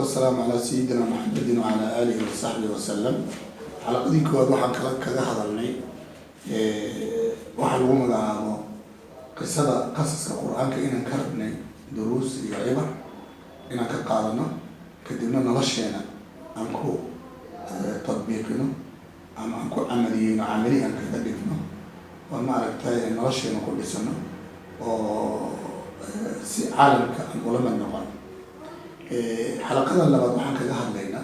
والسلام على سيدنا محمد وعلى آله وصحبه وسلم. على قدي كود waxaan kaga hadalnay waxa lagu magacaabo qasaska Quraanka inaan ka rabnay duruus iyo cibar inaan ka qaadano kadibna nolosheena aan ku tatbiiqino ama aan ku amaliyeeno aan ka dhigno oo ma aragtay nolosheena ku dhisano oo si caalamka aan ula mid noqono. حلقة لبعض وحنا كذا هذلينا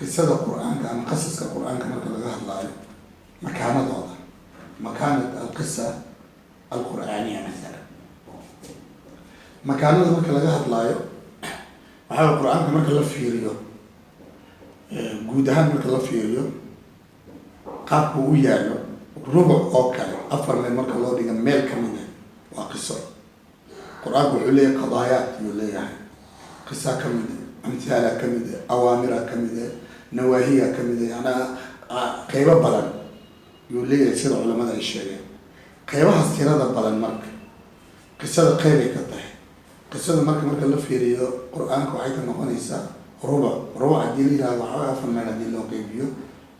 قصة القرآن كان قصص القرآن كما كذا هذلاي مكانة هذا مكانة القصة القرآنية مثلا مكانة ما كذا هذلاي وحال القرآن كما كذا فيريو جودها ما كذا فيريو قابو وياه ربع أوكل أفر من مركز الله دينا ميل كمينة وقصة القرآن بيقول قضايات يقول يعني قصة كمدة أمثالها كمدة أوامرها كمدة نواهيها كمدة يعني قيبة بلن يقول لي يصير علماء الشريعة قيبة استيراد بلن مرك قصة قيبة كتاه قصة مرك الله في ريو قرآن كوحيد النقطة إنسا ربع ديلي لا وحاجة فما نديل لو قيبيو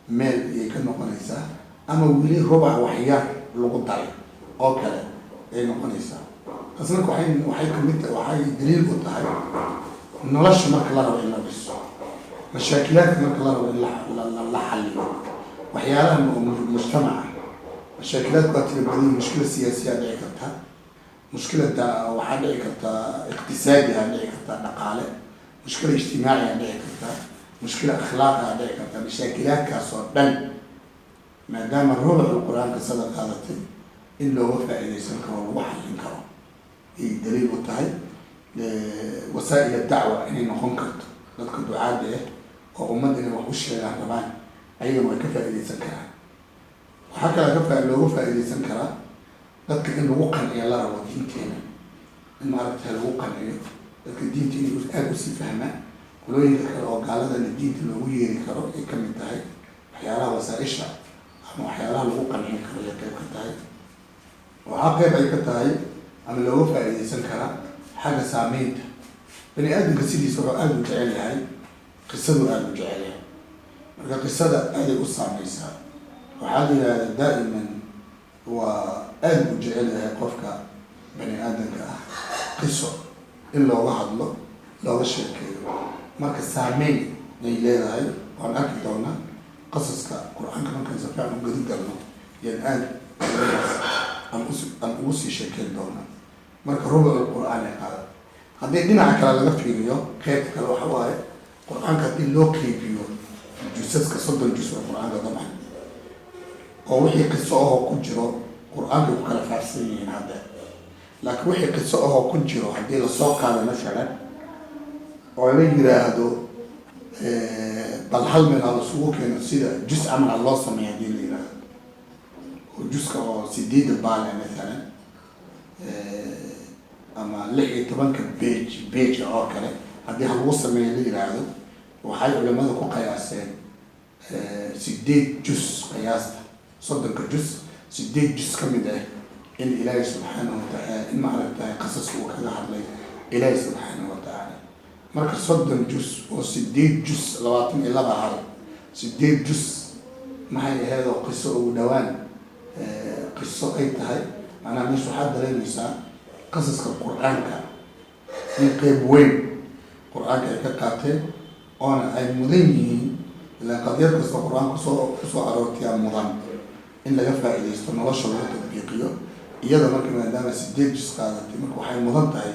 مال يكن نقطة إنسا أما ولي ربع وحياة لقط عليه أو كلا أي نقطة إنسا قصة وحيد كمدة وحيد دليل قطعي نلاش مرك الله رب إلا بس مشاكلات مرك الله رب إلا حل وحيالها مجتمع مشاكلات قاتل بدين مشكلة سياسية دعيكتها مشكلة وحد دعيكتها اقتصادية دعيكتها نقالة مشكلة اجتماعية دعيكتها مشكلة أخلاقية دعيكتها مشاكلات كاسور بل ما دام الربع القرآن كصدق هذا إلا هو فائدة سنكره وحل ينكره هي دليل وتعي وسائل الدعوة إني نكون كرت ذلك الدعاء ده وأمدنا وحوش يعني طبعا أيضا وكفى إلي سنكرا وحكى كفى اللي وفى إلي سنكرا ذلك إنه وقن إلى الله ودين تينا إنه عرفتها الوقن إيه ذلك الدين تيني أبسي فهمه ولو يذكر وقال هذا الدين اللي يذكره كم انتهي حيالها وسائشها أما حيالها الوقن يذكر كيف كتاي وعاقب أي كتاي أما اللي وفى إلي سنكرا حاجة سامينة بني آدم كسيدي سوى آدم جعلي هاي قصده آدم جعلي مركا قصده آدم أصاميسا وحاجة دائما هو آدم جعلي هاي قفك بني آدم قصة إلا واحد له لا شيء مركا سامينة نيلة هاي وأنا أكيد دونا قصص كقرآن كمان كان زفاع مجدد لنا يعني آدم أن أوصي شكل دونا marka rubuc quraan ay qaado hadii dhinaca kale laga fiiriyo qeyb kale waxa waaye quraanka hadii loo qeybiyo jusaska 30 juz oo quraanka dabcan oo wixii qiso oo ku jiro quraanka ku kala faarsan yihiin hadda laakiin wixii qiso oo ku jiro hadii la soo qaado mesela oo la yiraahdo bal hal meel la soo keeno sida juz amal Allah sameeyay hadii la yiraahdo oo juzka oo sideed baal mesela أما لقي طبعاً كبيج أو كله هذه هالوصل من اللي يراعيه وحي علماء كو قياسين سديد جزء قياسه صدق جزء سديد جزء كم ده إن إله سبحانه وتعالى إن معرفة قصص وكذا عليه إله سبحانه وتعالى مركز صدق جزء وسديد جزء لواتن إلا بعض سديد جزء ما هي هذا قصة ودوان قصة أي تهاي أنا مش حد رأي النساء قصص القرآن كان من قيب وين القرآن كان كقاتل وأنا أي مدينين إلا قد يركز القرآن كسوء عروتي المضان إن لا يفعل إليه استنى الله شرط تطبيقيه إيادا مركب من دام سديد جس قادتي مركب حي المضان تاعي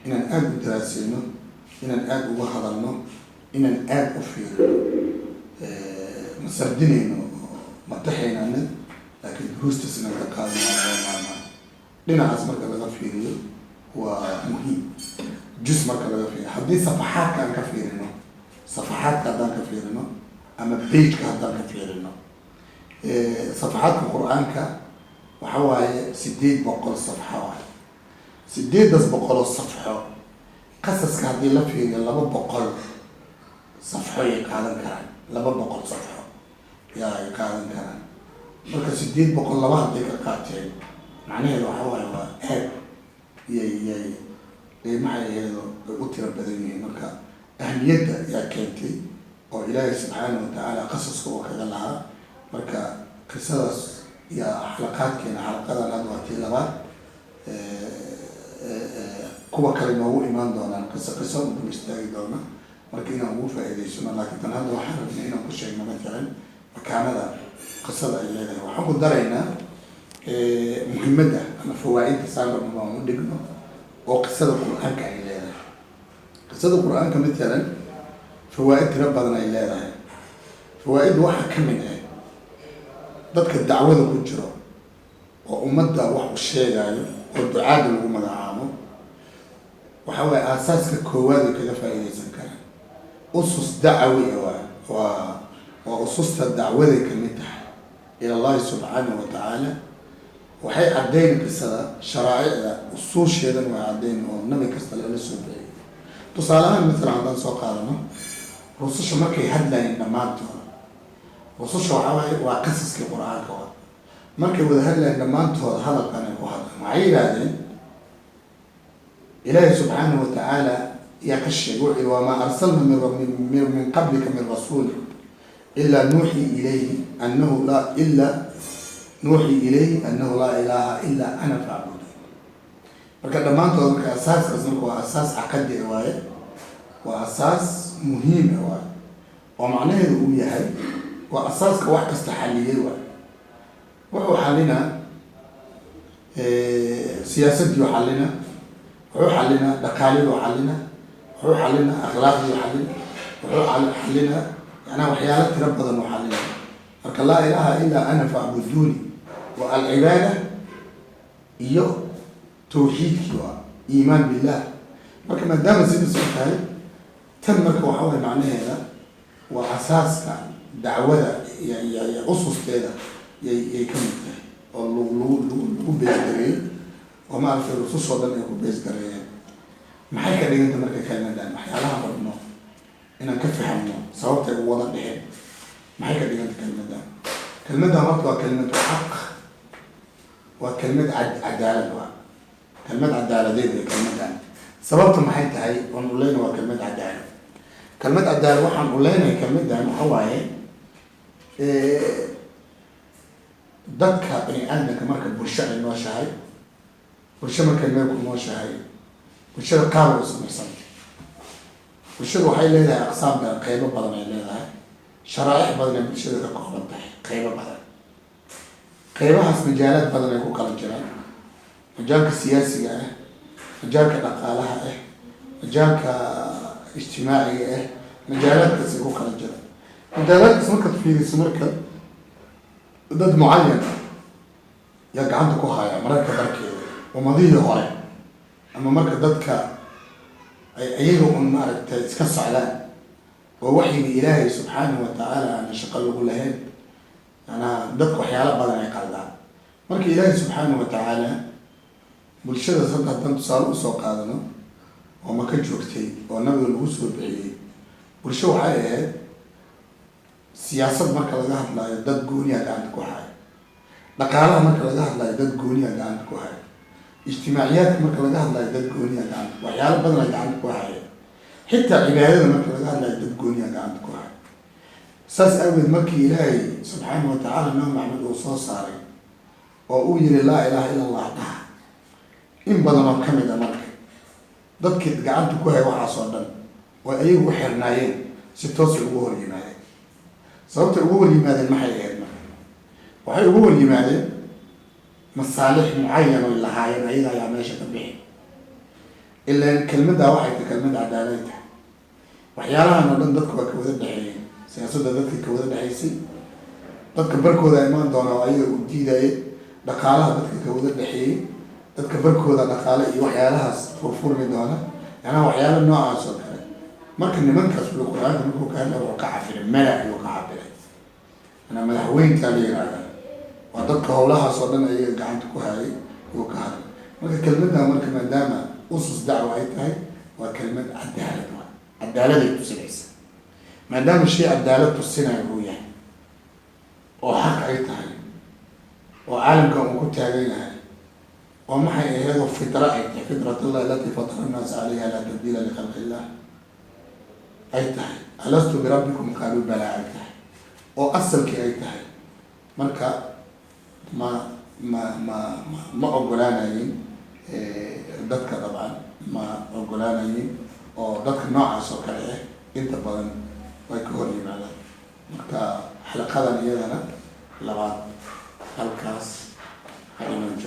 إن الآب دراسينه إن الآب وحضرنه إن الآب أفير مسردينه متحين عنه لكن دروس تسنى تقادم على لنا عز مركز الغفيري هو مهم جزء مركز الغفيري حدي صفحات كان كفيرنا صفحات كان كفيرنا أما بيج كان كفيرنا صفحات القرآن كا وحوالي سديد بقول الصفحة واحد سديد بس بقول الصفحة قصص كهدي لفي لما بقول صفحة يقعدن كان لما بقول صفحة يا يقعدن كان مركز سديد بقول لما هديك قاتل معناه لو حوالي هو هاد ي معي قلت ربنا مركا ahmiyadda yaa keentay oo ilaahay subxaana watacaala qasaska oo kaga lahaa. marka qisadaas yaa xalaqaadkeena xalaqadan hadda waa tii labaad. kuwa kale noogu imaan doonaan qiso dul istaagi doona marka inaan ugu faa'iidaysano. laakiin tan hadda waxaan rabnay inaan ku sheegno matalan makaanada qisada ay leedahay. waxaan ku daraynaa muhiimadda ama fawaa'idda saanbarna waan u dhigno oo qisada qur-aanka ay leedahay. qisada qur-aanka matalan fawaa'id tiro badan ay leedahay. fawaa'id waxaa ka mid ah dadka dacwada ku jiro oo ummadda wax u sheegaayo oo ducaada lagu magacaabo, waxa waaye aasaaska koowaad ay kaga faa'iidaysan karaan. usus dacwi waa ususta dacwaday ka mid tahay ila allahi subxaanahu watacaala. waxay caddayn qisada sharaa'icda usuusheedan waa caddayn oo nabi kasta lala soo bixiyay. tusaalahaan matalan haddaan soo qaadano rususha markay hadlayeen dhammaantooda, rususha waxaa waaye waa qasaskii qur-aanka wa markay wada hadlayeen dhammaantooda hadalkan ay ku hadlaan waxay yidhaahdeen ilaahi subxaanahu watacaala yaa ka sheegay wuxuu yihi wamaa arsalna min qablika min rasuuli ilaa nuuxii ilayhi annahu laa ilaaha ilaa ana facbudu. marka dhammaantooda marka asaaskaas marka waa asaas caqadi waaye, waa asaas muhiima waaye oo macnaheedu uu yahay waa asaaska wax kasta xaliyay waaye. wuxuu xalinaa siyaasaddiiu xalina, wuxuu xalinaa dhaqaalidu xalina, wuxuu xalinaa akhlaaqdiiu xalina, wuxuu xalinaa yanaa waxyaalo tiro badan oo xalina. marka laa ilaaha ilaa ana facbuduuni waa alcibaada iyo tawxiidkii waa iimaan billah. marka maadaama sidaas u tahay tan marka waxa waye macnaheeda waa asaaska dacwada iyo ususteeda yay ka mid tahay oo lagu beesgareeyey oo maaragtay rususoo dhan ay ku beesgareeyeen. maxay ka dhiganta marka kelmadan waxyaalaha rabno inaan ka fahamno sababtay u wada dhexeen maxay ka dhiganta kelmadan. kelmadan horta waa kelmad xaq, waa kelmad cadaalad, waa kelmad cadaaladeed ee kelmadan. sababta maxay tahay waan u leenahay waa kelmad cadaalad. kelmad cadaalad waxaan u leenahay kelmadan waxa waaye dadka bani aadamka marka bulsho ay nooshahay, bulsho markay meel ku nooshahay, bulshada qaab ay u samaysanta. bulshada waxay leedahay aqsaam badan, qeybo badan ay leedahay, sharaa'ic badan ay bulshada ka kooban tahay, qeybo badan. qeybahaas majaalad badan ay ku kala jiraan. majaalka siyaasiga ah, majaalka dhaqaalaha ah, majaalka ijtimaaciga ah, majaaladkaas ay ku kala jiraan. majaaladkaas markaad fiiriso marka dad mucayan yaa gacanta ku haya mararka barkeeda ummadihii hore, ama marka dadka ay ayaga un maaragtay iska socdaan oo waxyiga ilaahay subxaanahu watacaala aana shaqo lagu lahayn, manaa dadka waxyaalo badan ay qaldaan. marka ilaahay subxaanahu watacaala bulshadaas hadda haddaan tusaale usoo qaadano oo maka joogtay oo nabiga lagu soo bixiyey, bulsho waxay ahayd siyaasad marka laga hadlaayo dad gooniya gacanta ku haya, dhaqaalaha marka laga hadlaayo dad gooniya gacanta ku haya, ijtimaaciyaadka marka laga hadlaayo dad gooniya gacanta, waxyaalo badan ay gacanta ku haya, xitaa cibaadada marka laga hadlaayo dad gooniya gacanta ku haya. saas awgeed markii ilaahay subxaanahu watacaala nabi maxamed uu soo saaray oo uu yihi laa ilaaha ila allah dhaha, in badan oo kamid a marka dadkii gacanta ku haya waxaas oo dhan oo ayagu u xirnaayeen si toosay ugu hor yimaadeen. sababtay ugu hor yimaadeen maxay ahayd marka? waxay ugu hor yimaadeen masaalix mucayan oy lahaayeen ayaga ayaa meesha ka bixi. ilaan kelmaddaa waxay tahay kelmad cadaalad tahay. waxyaalahan oo dhan dadka waa ka wada dhexeeyeen, siyaasadda dadka ka wada dhexaysay, dadka barkooda imaan doona oo ayaga u diidayay, dhaqaalaha dadka ka wada dhexeeyey, dadka barkooda dhaqaale iyo waxyaalahaas furfurmi doona, yanaa waxyaalo noocaas oo kale. marka nimankaas ula qur-aanka markuu ka hadla wuxuu ka cabiray mala ayuu ka cabiray, manaa madaxweyntaa la yihahda waa dadka howlahaas oo dhan ayaga gacanta ku hayay ayuu ka hadlay. marka kelmadda marka maadaama usus dacwa ay tahay waa kelmad cadaalad, waa cadaaladay tusinaysa. maadaama shay cadaalad tusinayo uu yahay oo xaq ay tahay oo caalamka uu ku taagan yahay oo maxay ahaydoo fitra ay tahay, fitrat allah alatii fatara annaasa calayha laa tabdiila likhalqi illah. ay tahay alastu birabbikum qaaluu balaa ay tahay oo asalkii ay tahay marka ma ogolaanayin dadka dabcan ma ogolaanayin oo dadka noocaas oo kale ah inta badan way ka hor yimaadaan marka xalaqadan iyadana labaad halkaas ha inoo joogo